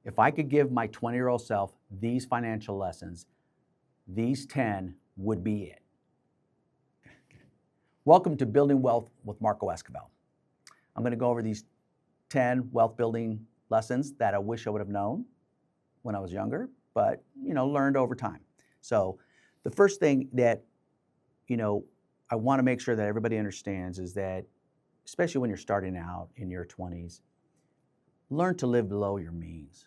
if I could give my 20-year-old self these financial lessons, these 10 would be it. Welcome to Building Wealth with Marco Esquivel. I'm going to go over these 10 wealth building lessons that I wish I would have known when I was younger, but learned over time. So the first thing that I want to make sure that everybody understands is that, especially when you're starting out in your 20s, learn to live below your means.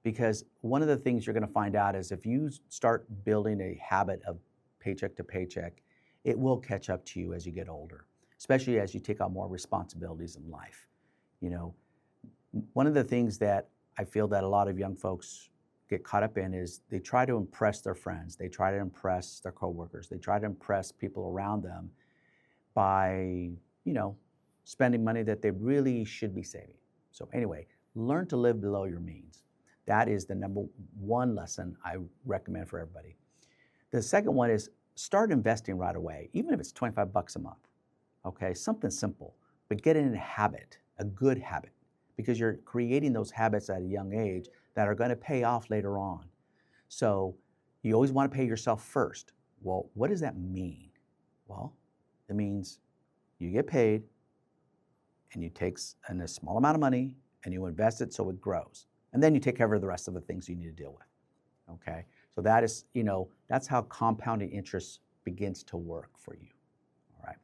Because one of the things you're going to find out is if you start building a habit of paycheck to paycheck, it will catch up to you as you get older, especially as you take on more responsibilities in life. One of the things that I feel that a lot of young folks get caught up in is they try to impress their friends, they try to impress their coworkers, they try to impress people around them by, spending money that they really should be saving. So anyway, learn to live below your means. That is the number one lesson I recommend for everybody. The second one is start investing right away, even if it's $25 a month. Okay, something simple, but get in a habit, a good habit, because you're creating those habits at a young age that are going to pay off later on. So you always want to pay yourself first. Well, what does that mean? Well, it means you get paid and you take a small amount of money and you invest it so it grows. And then you take care of the rest of the things you need to deal with. Okay? So that is, that's how compounding interest begins to work for you. All right.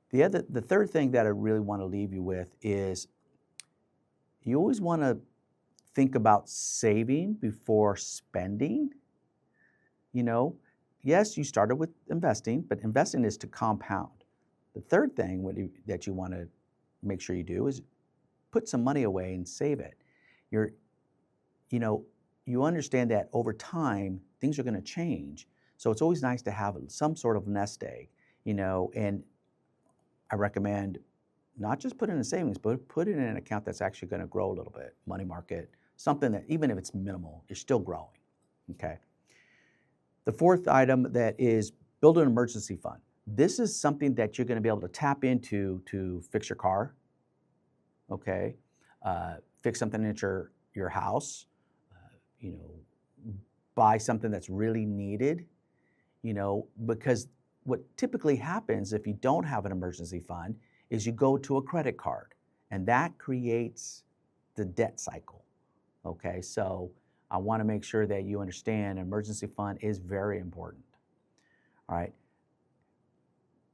The third thing that I really want to leave you with is you always want to think about saving before spending. Yes, you started with investing, but investing is to compound. The third thing that you want to make sure you do is put some money away and save it. You understand that over time, things are going to change. So it's always nice to have some sort of nest egg, and I recommend not just put it in a savings, but put it in an account that's actually going to grow a little bit, money market, something that even if it's minimal, you're still growing, okay? The fourth item that is build an emergency fund. This is something that you're going to be able to tap into to fix your car, okay? Fix something at your house, buy something that's really needed, because what typically happens if you don't have an emergency fund is you go to a credit card, and that creates the debt cycle, okay? So I want to make sure that you understand an emergency fund is very important, all right?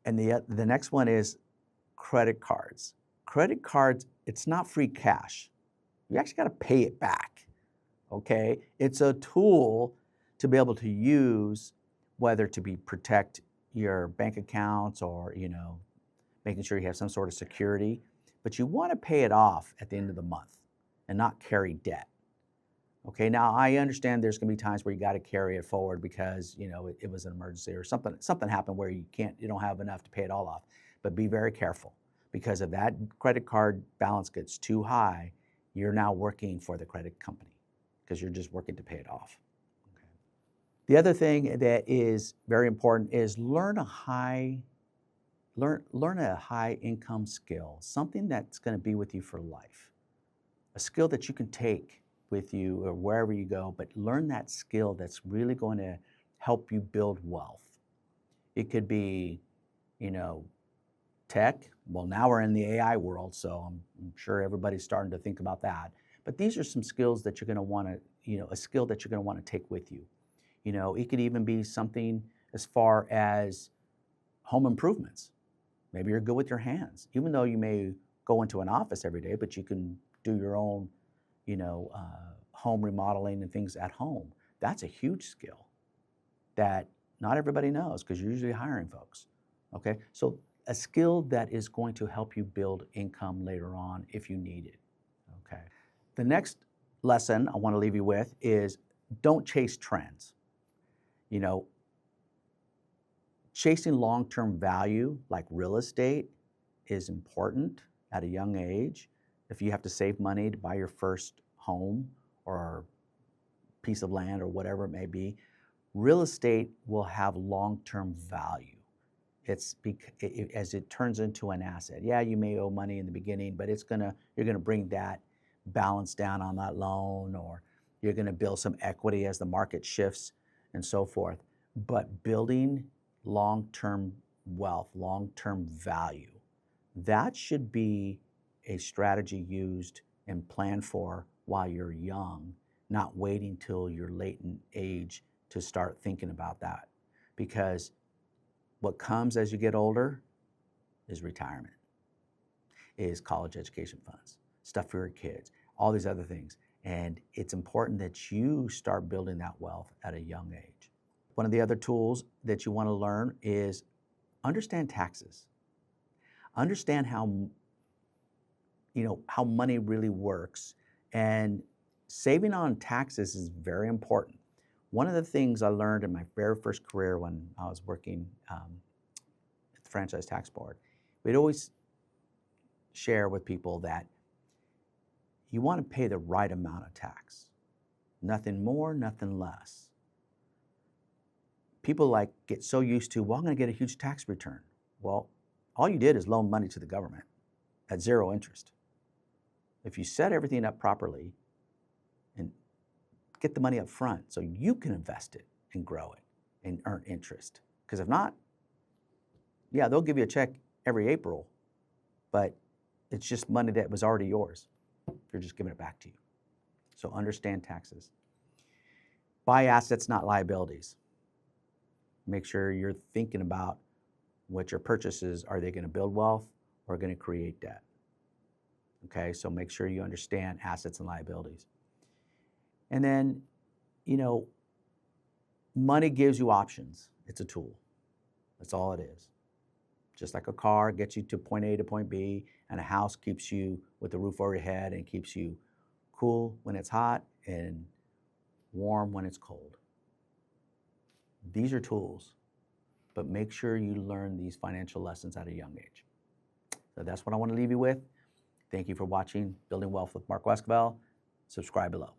And the next one is credit cards. Credit cards, it's not free cash. You actually got to pay it back, okay? It's a tool to be able to use, whether to protect your bank accounts or, making sure you have some sort of security, but you want to pay it off at the end of the month and not carry debt. Okay, now I understand there's going to be times where you got to carry it forward because it was an emergency or something happened where you don't have enough to pay it all off. But be very careful, because if that credit card balance gets too high, you're now working for the credit company because you're just working to pay it off. Okay. The other thing that is very important is learn a high income skill, something that's going to be with you for life, a skill that you can take with you or wherever you go, but learn that skill that's really going to help you build wealth. It could be, tech. Well, now we're in the AI world, so I'm sure everybody's starting to think about that. But these are some skills that you're going to want to, a skill that you're going to want to take with you. It could even be something as far as home improvements. Maybe you're good with your hands, even though you may go into an office every day, but you can do your own home remodeling and things at home. That's a huge skill that not everybody knows because you're usually hiring folks, okay? So a skill that is going to help you build income later on if you need it, okay? The next lesson I want to leave you with is don't chase trends. Chasing long-term value like real estate is important at a young age. If you have to save money to buy your first home or piece of land or whatever it may be, real estate will have long-term value. As it turns into an asset. Yeah, you may owe money in the beginning, but you're gonna bring that balance down on that loan, or you're going to build some equity as the market shifts and so forth. But building long-term wealth, long-term value, that should be a strategy used and planned for while you're young, not waiting till you're late in age to start thinking about that. Because what comes as you get older is retirement, is college education funds, stuff for your kids, all these other things. And it's important that you start building that wealth at a young age. One of the other tools that you want to learn is understand taxes. Understand how money really works, and saving on taxes is very important. One of the things I learned in my very first career when I was working at the Franchise Tax Board, we'd always share with people that you want to pay the right amount of tax. Nothing more, nothing less. People get so used to, well, I'm going to get a huge tax return. Well, all you did is loan money to the government at zero interest. If you set everything up properly and get the money up front so you can invest it and grow it and earn interest. Because if not, yeah, they'll give you a check every April, but it's just money that was already yours. They're just giving it back to you. So understand taxes. Buy assets, not liabilities. Make sure you're thinking about what your purchases, are they going to build wealth or going to create debt? Okay, so make sure you understand assets and liabilities. And then, money gives you options. It's a tool. That's all it is. Just like a car gets you to point A to point B, and a house keeps you with the roof over your head and keeps you cool when it's hot and warm when it's cold. These are tools, but make sure you learn these financial lessons at a young age. So that's what I want to leave you with. Thank you for watching Building Wealth with Marco Esquivel. Subscribe below.